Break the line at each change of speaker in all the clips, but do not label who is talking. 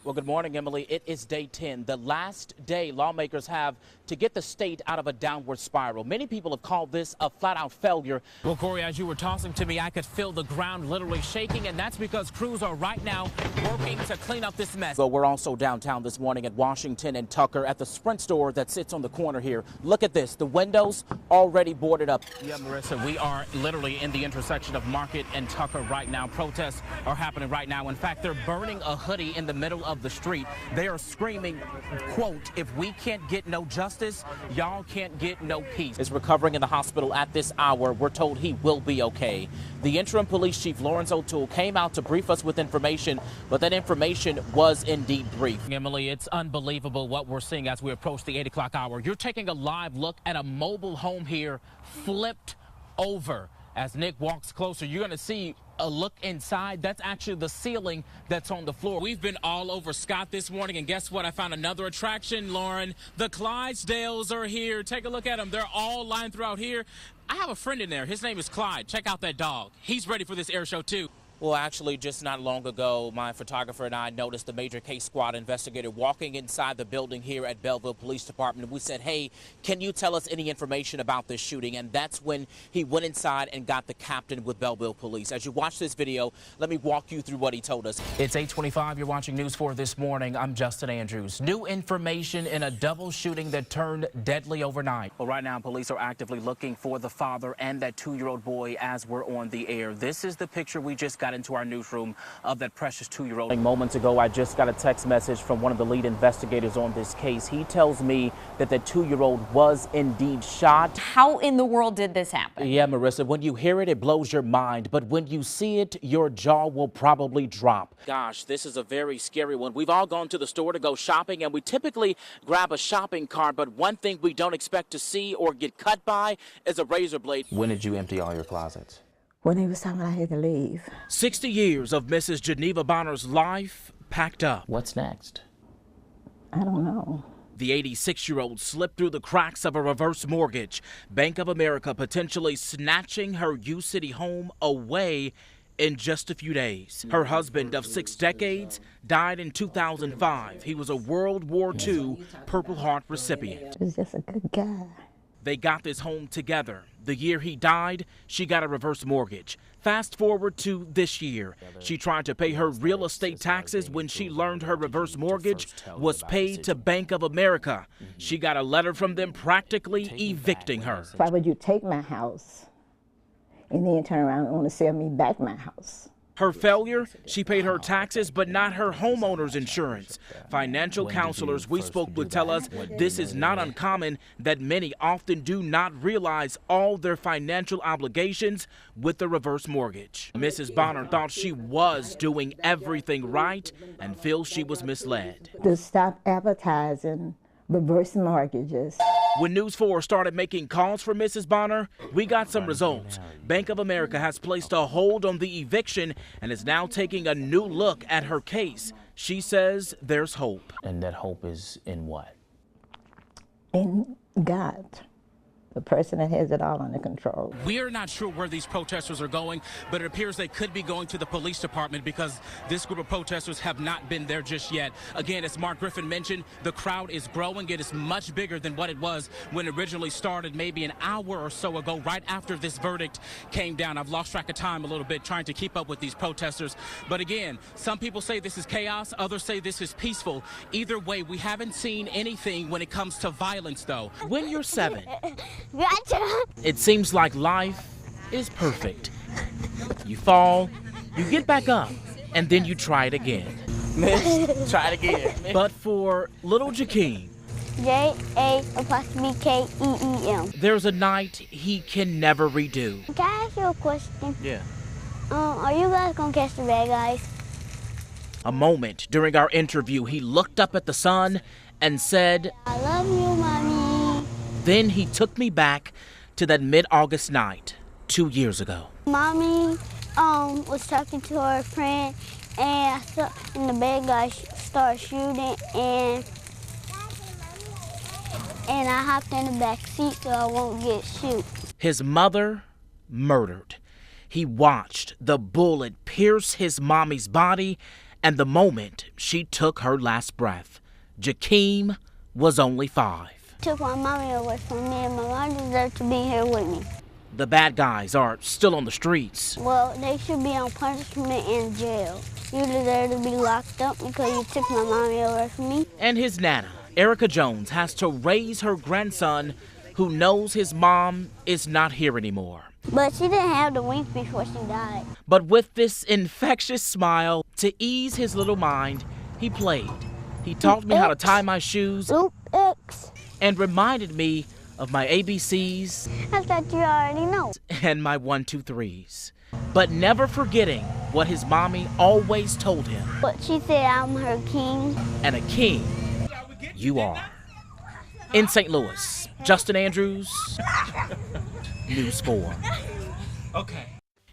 Well, good morning, Emily. It is day 10, the last day lawmakers have to get the state out of a downward spiral. Many people have called this a flat-out failure.
Well, Corey, as you were tossing to me, I could feel the ground literally shaking, and that's because crews are right now working to clean up this mess.
Well, we're also downtown this morning at Washington and Tucker at the Sprint store that sits on the corner here. Look at this. The windows already boarded up.
Yeah, Marissa, we are literally in the intersection of Market and Tucker right now. Protests are happening right now. In fact, they're burning a hoodie in the middle of the street. They are screaming, quote, "If we can't get no justice, y'all can't get no peace."
Is recovering in the hospital at this hour. We're told he will be okay. The interim police chief, Lawrence O'Toole, came out to brief us with information, but that information was indeed brief.
Emily, it's unbelievable what we're seeing as we approach the 8 o'clock hour. You're taking a live look at a mobile home here flipped over. As Nick walks closer, you're going to see a look inside. That's actually the ceiling that's on the floor. We've been all over Scott this morning, and guess what? I found another attraction, Lauren. The Clydesdales are here. Take a look at them. They're all lined throughout here. I have a friend in there. His name is Clyde. Check out that dog. He's ready for this air show, too.
Well, actually, just not long ago, my photographer and I noticed the major case squad investigator walking inside the building here at Belleville Police Department. We said, hey, can you tell us any information about this shooting? And that's when he went inside and got the captain with Belleville Police. As you watch this video, let me walk you through what he told us.
It's 8:25. You're watching News 4 this morning. I'm Justin Andrews. New information in a double shooting that turned deadly overnight.
Well, right now, police are actively looking for the father and that 2-year-old boy as we're on the air. This is the picture we just got into our newsroom of that precious 2-year-old. Moments ago, I just got a text message from one of the lead investigators on this case. He tells me that the 2-year-old was indeed shot.
How in the world did this happen?
Yeah, Marissa, when you hear it, it blows your mind. But when you see it, your jaw will probably drop. Gosh, this is a very scary one. We've all gone to the store to go shopping, and we typically grab a shopping cart. But one thing we don't expect to see or get cut by is a razor blade.
When did you empty all your closets?
When they was telling me I had to leave.
60 years of Mrs. Geneva Bonner's life packed up.
What's next?
I don't know.
The 86-year-old slipped through the cracks of a reverse mortgage. Bank of America potentially snatching her U-City home away in just a few days. Her husband of 6 decades died in 2005. He was a World War II Purple Heart recipient.
He was just a good guy.
They got this home together. The year he died, she got a reverse mortgage. Fast forward to this year. She tried to pay her real estate taxes when she learned her reverse mortgage was paid to Bank of America. She got a letter from them practically evicting her.
Why would you take my house and then turn around and want to sell me back my house?
Her failure? She paid her taxes, but not her homeowner's insurance. Financial counselors we spoke with tell us this is not uncommon, that many often do not realize all their financial obligations with the reverse mortgage. Mrs. Bonner thought she was doing everything right and feels she was misled.
To stop advertising reverse mortgages.
When News 4 started making calls for Mrs. Bonner, we got some results. Bank of America has placed a hold on the eviction and is now taking a new look at her case. She says there's hope.
And that hope is in what?
In God. The person that has it all under control.
We are not sure where these protesters are going, but it appears they could be going to the police department because this group of protesters have not been there just yet. Again, as Mark Griffin mentioned, the crowd is growing. It is much bigger than what it was when it originally started maybe an hour or so ago, right after this verdict came down. I've lost track of time a little bit trying to keep up with these protesters. But again, some people say this is chaos, others say this is peaceful. Either way, we haven't seen anything when it comes to violence, though.
When you're 7,
Gotcha.
it seems like life is perfect. You fall, you get back up, and then you try it again. Miss, try it again. But for little Jakeem,
J-A-K-E-E-M.
there's a night he can never redo.
Can I ask you a question?
Yeah.
Are you guys gonna catch the bad guys?
A moment during our interview, he looked up at the sun and said,
I love you, Mommy.
then he took me back to that mid-August night 2 years ago.
Mommy was talking to her friend, and the bad guy started shooting, and I hopped in the back seat so I won't get shot.
His mother murdered. He watched the bullet pierce his mommy's body and the moment she took her last breath. Jakeem was only 5.
Took my mommy away from me, and my mom deserves to be here with me.
The bad guys are still on the streets.
Well, they should be on punishment in jail. You deserve to be locked up because you took my mommy away from me.
And his nana, Erica Jones, has to raise her grandson who knows his mom is not here anymore.
But she didn't have the wings before she died.
But with this infectious smile to ease his little mind, he played. He taught me how to tie my shoes
Loop X.
and reminded me of my ABCs
I thought you already know.
and my 1, 2, 3s. But never forgetting what his mommy always told him.
But she said I'm her king.
And a king you are. In St. Louis, Justin Andrews, News 4. Okay.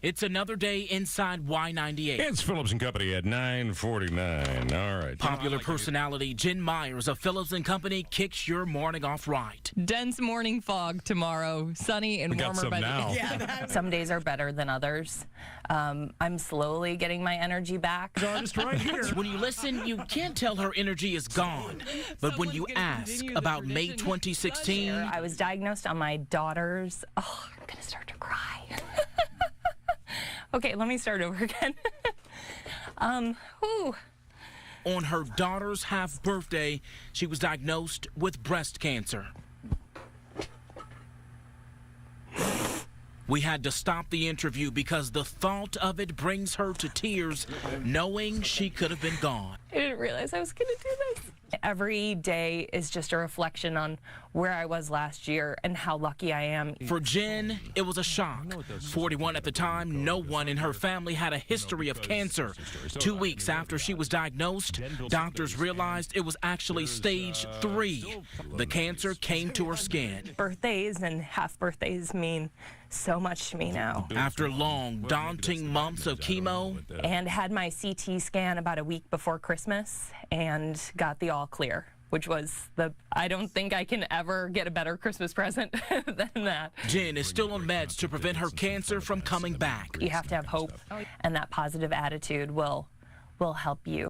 It's another day inside Y98.
It's Phillips and Company at 9:49. All right.
Popular personality Jen Myers of Phillips and Company kicks your morning off right.
Dense morning fog tomorrow. Sunny and
We got
warmer
some
by
now.
Yeah. Some days are better than others. I'm slowly getting my energy back.
Artist right here.
When you listen, you can't tell her energy is gone. But when you ask about May 2016,
I was diagnosed on my daughter's. Oh, I'm gonna start to cry. Okay, let me start over again. Whew.
on her daughter's half birthday, she was diagnosed with breast cancer. We had to stop the interview because the thought of it brings her to tears, knowing she could have been gone.
I didn't realize I was going to do this. Every day is just a reflection on where I was last year and how lucky I am.
For Jen, it was a shock. 41 at the time, no one in her family had a history of cancer. 2 weeks after she was diagnosed, doctors realized it was actually stage 3. The cancer came to her skin.
Birthdays and half birthdays mean so much to me now.
After long, daunting months of chemo,
And had my CT scan about a week before Christmas and got the all clear, which was I don't think I can ever get a better Christmas present than that.
Jen is still on meds to prevent her cancer from coming back.
You have to have hope, and that positive attitude will help you.